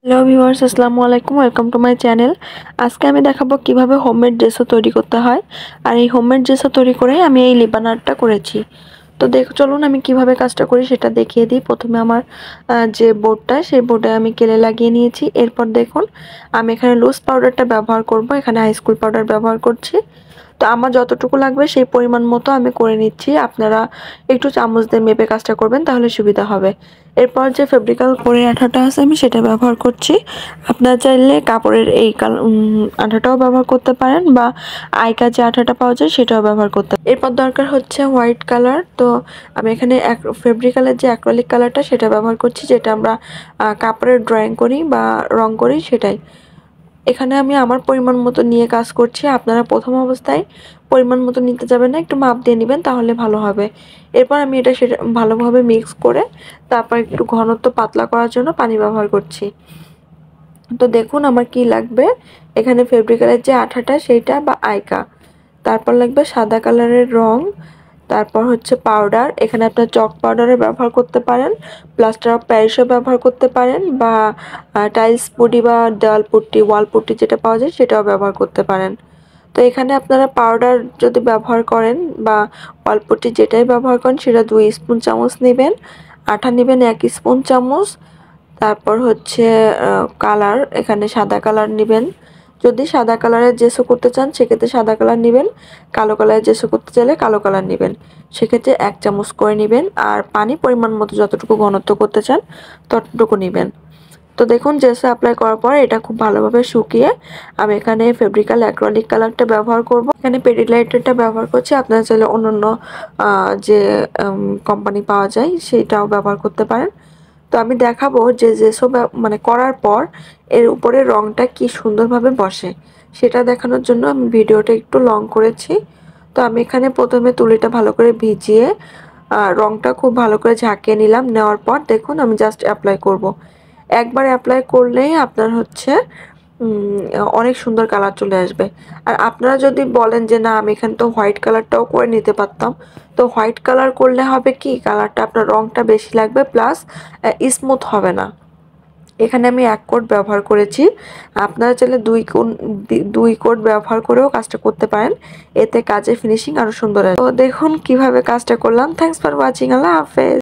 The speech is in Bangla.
হ্যালো ভিউয়ার্স, আসসালামু আলাইকুম। Welcome to my channel. আজকে আমি দেখাবো কিভাবে হোমমেড ড্রেসও তৈরি করতে হয়। আর এই হোমমেড ড্রেসও তৈরি করে আমি এই লিবান আর্টটা করেছি। তো চলুন আমি কিভাবে কাজটা করি সেটা দেখিয়ে দিই। প্রথমে আমার যে বোর্ডটা, সেই বোর্ডে আমি কেলে লাগিয়ে নিয়েছি। এরপর দেখুন আমি এখানে লুজ পাউডারটা ব্যবহার করব। এখানে হাই স্কুল পাউডার ব্যবহার করছি। তো আমার যতটুকু লাগবে সেই পরিমাণ মতো আমি করে নিচ্ছি। আপনারা একটু চামচ দিয়ে মেপে কাজটা করবেন, তাহলে সুবিধা হবে। এরপর যে ফেব্রিক্যাল করে আঠাটা আছে আমি সেটা ব্যবহার করছি। আপনারা চাইলে কাপড়ের এই আঠাটাও ব্যবহার করতে পারেন, বা আইকা যে আঠাটা পাওয়া যায় সেটাও ব্যবহার করতে পারেন। এরপর দরকার হচ্ছে হোয়াইট কালার। তো আমি এখানে ফেব্রিক্যালের যে অ্যাক্রিলিক কালারটা সেটা ব্যবহার করছি, যেটা আমরা কাপড়ের ড্রয়িং করি বা রং করি সেটাই। এখানে আমি আমার পরিমাণ মতো নিয়ে কাজ করছি। আপনারা প্রথম অবস্থায় পরিমাণ মতো নিতে যাবেন না, একটু মাপ দিয়ে নেবেন, তাহলে ভালো হবে। এরপর আমি সেটা ভালোভাবে মিক্স করে তারপর একটু ঘনত্ব পাতলা করার জন্য পানি ব্যবহার করছি। তো দেখুন আমার কি লাগবে। এখানে ফেব্রিক্যালের যে আঠাটা সেইটা বা আইকা, তারপর লাগবে সাদা কালারের রং, তারপর হচ্ছে পাউডার। এখানে আপনার চক পাউডারের ব্যবহার করতে পারেন, প্লাস্টার অফ প্যারিসও ব্যবহার করতে পারেন, বা টাইলস পুটি বা দেওয়াল পুট্টি, ওয়াল পুট্টি যেটা পাওয়া যায় সেটাও ব্যবহার করতে পারেন। তো এখানে আপনারা পাউডার যদি ব্যবহার করেন বা ওয়াল পুট্টি যেটাই ব্যবহার করেন সেটা 2 স্পুন চামচ নেবেন। আঠা নেবেন 1 স্পুন চামচ। তারপর হচ্ছে কালার, এখানে সাদা কালার নেবেন। যদি সাদা কালারের জেসো করতে চান সেক্ষেত্রে সাদা কালার নেবেন, কালো কালারের জেসো করতে চাইলে কালো কালার নেবেন। সেক্ষেত্রে 1 চামচ করে নেবেন। আর পানি পরিমাণ মতো যতটুকু ঘনত্ব করতে চান ততটুকু নেবেন। তো দেখুন জেসো অ্যাপ্লাই করার পর এটা খুব ভালোভাবে শুকিয়ে আমি এখানে ফেব্রিক্যাল অ্যাক্রিলিক কালারটা ব্যবহার করব। এখানে পেডিলাইটারটা ব্যবহার করছি। আপনারা চাইলে অন্যান্য যে কোম্পানি পাওয়া যায় সেটাও ব্যবহার করতে পারেন। তো আমি দেখাবো যে যেসব মানে করার পর এর উপরে রংটা কি সুন্দরভাবে বসে, সেটা দেখানোর জন্য আমি ভিডিওটা একটু লং করেছি। তো আমি এখানে প্রথমে তুলিটা ভালো করে ভিজিয়ে রংটা খুব ভালো করে ঝাঁকিয়ে নিলাম। নেওয়ার পর দেখুন আমি জাস্ট অ্যাপ্লাই করব। একবার অ্যাপ্লাই করলেই আপনার হচ্ছে অনেক সুন্দর কালার চলে আসবে। আর আপনারা যদি বলেন যে না আমি এখানে তো হোয়াইট কালারটাও করে নিতে পারতাম, তো হোয়াইট কালার করলে হবে কি কালারটা আপনার রংটা বেশি লাগবে, প্লাস স্মুথ হবে না। এখানে আমি 1 কোট ব্যবহার করেছি। আপনারা চাইলে 2 কোট ব্যবহার করেও কাজটা করতে পারেন, এতে কাজের ফিনিশিং আরও সুন্দর আসবে। তো দেখুন কিভাবে কাজটা করলাম। Thanks for watching. আল্লাহ হাফেজ।